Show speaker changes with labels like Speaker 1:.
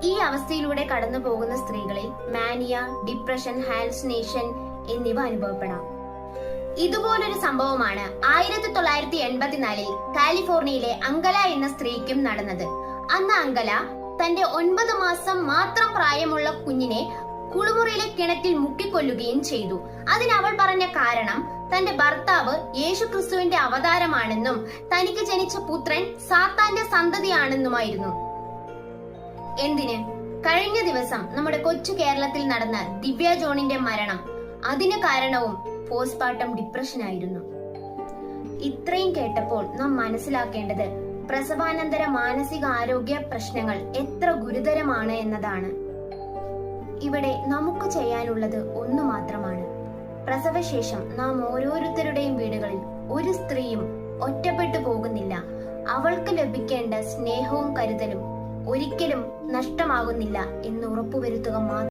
Speaker 1: ഈ അവസ്ഥയിലൂടെ കടന്നു പോകുന്ന സ്ത്രീകളിൽ മാനിയ, ഡിപ്രഷൻ, ഹാലുസിനേഷൻ എന്നിവ അനുഭവപ്പെടാം. ഇതുപോലൊരു സംഭവമാണ് 1984 കാലിഫോർണിയയിലെ അങ്കല എന്ന സ്ത്രീക്കും നടന്നത്. അന്ന് അങ്കല തന്റെ 9 മാസം മാത്രം പ്രായമുള്ള കുഞ്ഞിനെ കുളിമുറിയിലെ കിണറ്റിൽ മുക്കിക്കൊല്ലുകയും ചെയ്തു. അതിന് അവൾ പറഞ്ഞ കാരണം തന്റെ ഭർത്താവ് യേശുക്രിസ്തുവിന്റെ അവതാരമാണെന്നും തനിക്ക് ജനിച്ച പുത്രൻ സാത്താന്റെ സന്തതിയാണെന്നുമായിരുന്നു. എന്തിന്? കഴിഞ്ഞ ദിവസം നമ്മുടെ കൊച്ചു കേരളത്തിൽ നടന്ന ദിവ്യ ജോണിന്റെ മരണം, അതിന് കാരണവും പോസ്റ്റ്മോർട്ടം ഡിപ്രഷൻ ആയിരുന്നു. ഇത്രയും കേട്ടപ്പോൾ നാം മനസ്സിലാക്കേണ്ടത് പ്രസവാനന്തര മാനസിക ആരോഗ്യ പ്രശ്നങ്ങൾ എത്ര ഗുരുതരമാണ് എന്നതാണ്. ഇവിടെ നമുക്ക് ചെയ്യാനുള്ളത് ഒന്നു മാത്രമാണ്. പ്രസവശേഷം നാം ഓരോരുത്തരുടെയും വീടുകളിൽ ഒരു സ്ത്രീയും ഒറ്റപ്പെട്ടു പോകുന്നില്ല. അവൾക്ക് ലഭിക്കേണ്ട സ്നേഹവും കരുതലും ഒരിക്കലും നഷ്ടമാകുന്നില്ല എന്ന് ഉറപ്പുവരുത്തുക മാത്രം.